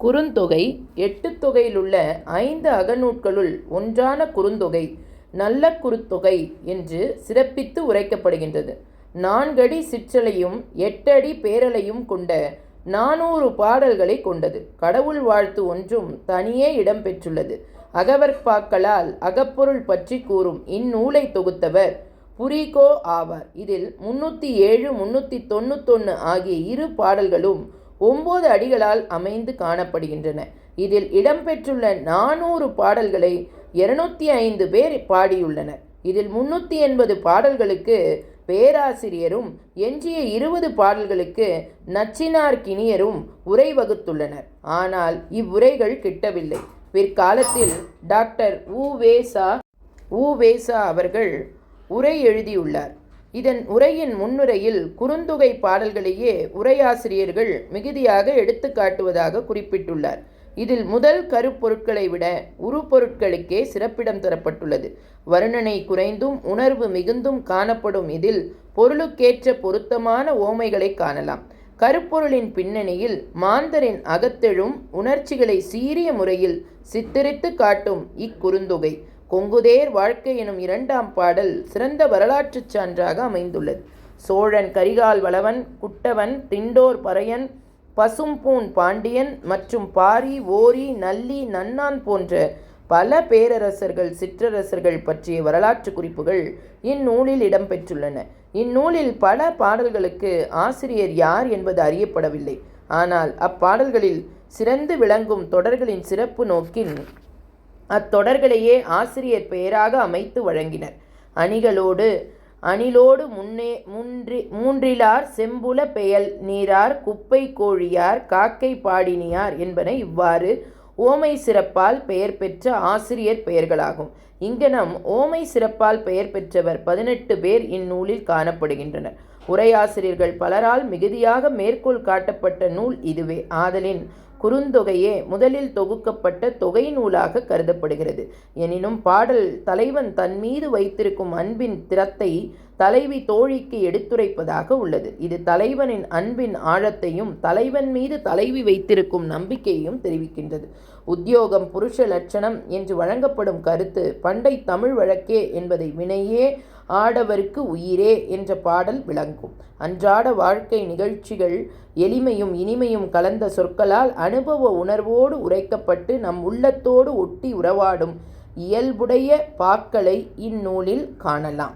குறுந்தொகை எட்டுத்தொகையிலுள்ள 5 அகநூட்களுள் ஒன்றான குறுந்தொகை நல்ல குறுந்தொகை என்று சிறப்பித்து உரைக்கப்படுகின்றது. 4 அடி சிற்றலையும் 8 அடி பேரலையும் கொண்ட 400 பாடல்களை கொண்டது. கடவுள் வாழ்த்து ஒன்றும் தனியே இடம்பெற்றுள்ளது. அகவற்பாக்களால் அகப்பொருள் பற்றி கூறும் இந்நூலை தொகுத்தவர் புரிகோ ஆவார். இதில் 307, 391 ஆகிய 2 பாடல்களும் 9 அடிகளால் அமைந்து காணப்படுகின்றன. இதில் இடம்பெற்றுள்ள 400 பாடல்களை 205 பேர் பாடியுள்ளனர். இதில் 380 பாடல்களுக்கு பேராசிரியரும் எஞ்சிய 20 பாடல்களுக்கு நச்சினார்க்கினியரும் உரை வகுத்துள்ளனர். ஆனால் இவ்வுரைகள் கிட்டவில்லை. பிற்காலத்தில் டாக்டர் உ.வே.சா அவர்கள் உரை எழுதியுள்ளார். இதன் உரையின் முன்னுரையில் குறுந்தொகை பாடல்களையே உரையாசிரியர்கள் மிகுதியாக எடுத்து காட்டுவதாக குறிப்பிட்டுள்ளார். இதில் முதல் கருப்பொருட்களை விட உருப்பொருட்களுக்கே சிறப்பிடம் தரப்பட்டுள்ளது. வர்ணனை குறைந்தும் உணர்வு மிகுந்தும் காணப்படும் இதில் பொருளுக்கேற்ற பொருத்தமான ஓமைகளை காணலாம். கருப்பொருளின் பின்னணியில் மாந்தரின் அகத்தெழும் உணர்ச்சிகளை சீரிய முறையில் சித்தரித்து காட்டும் இக்குறுந்தொகை கொங்குதேர் வாழ்க்கை எனும் 2ஆம் பாடல் சிறந்த வரலாற்றுச் சான்றாக அமைந்துள்ளது. சோழன் கரிகால் வளவன், குட்டவன், திண்டோர் பறையன், பசும்பூண் பாண்டியன் மற்றும் பாரி, ஓரி, நல்லி, நன்னான் போன்ற பல பேரரசர்கள் சிற்றரசர்கள் பற்றிய வரலாற்று குறிப்புகள் இந்நூலில் இடம்பெற்றுள்ளன. இந்நூலில் பல பாடல்களுக்கு ஆசிரியர் யார் என்பது அறியப்படவில்லை. ஆனால் அப்பாடல்களில் சிறந்து விளங்கும் தொடர்களின் சிறப்பு நோக்கின் அத்தொடர்களையே ஆசிரியர் பெயராக அமைத்து வழங்கினர். அணிலோடு மூன்றிலார் செம்புல பெயல் நீரார் குப்பை கோழியார் காக்கை பாடினியார் என்பன இவ்வாறு ஓமை சிறப்பால் பெயர் பெற்ற ஆசிரியர் பெயர்களாகும். இங்கனம் ஓமை சிறப்பால் பெயர் பெற்றவர் 18 பேர் இந்நூலில் காணப்படுகின்றனர். உரையாசிரியர்கள் பலரால் மிகுதியாக மேற்கோள் காட்டப்பட்ட நூல் இதுவே. ஆதலின் குறுந்தொகையே முதலில் தொகுக்கப்பட்ட தொகை நூலாக கருதப்படுகிறது. எனினும் பாடல் தலைவன் தன் மீது வைத்திருக்கும் அன்பின் திறத்தை தலைவி தோழிக்கு எடுத்துரைப்பதாக உள்ளது. இது தலைவனின் அன்பின் ஆழத்தையும் தலைவன் மீது தலைவி வைத்திருக்கும் நம்பிக்கையையும் தெரிவிக்கின்றது. உத்தியோகம் புருஷ லட்சணம் என்று வழங்கப்படும் கருத்து பண்டை தமிழ் வழக்கே என்பதை வினையே ஆடவருக்கு உயிரே என்ற பாடல் விளங்கும். அன்றாட வாழ்க்கை நிகழ்ச்சிகள் எளிமையும் இனிமையும் கலந்த சொற்களால் அனுபவ உணர்வோடு உரைக்கப்பட்டு நம் உள்ளத்தோடு ஒட்டி உறவாடும் இயல்புடைய பாக்களை இந்நூலில் காணலாம்.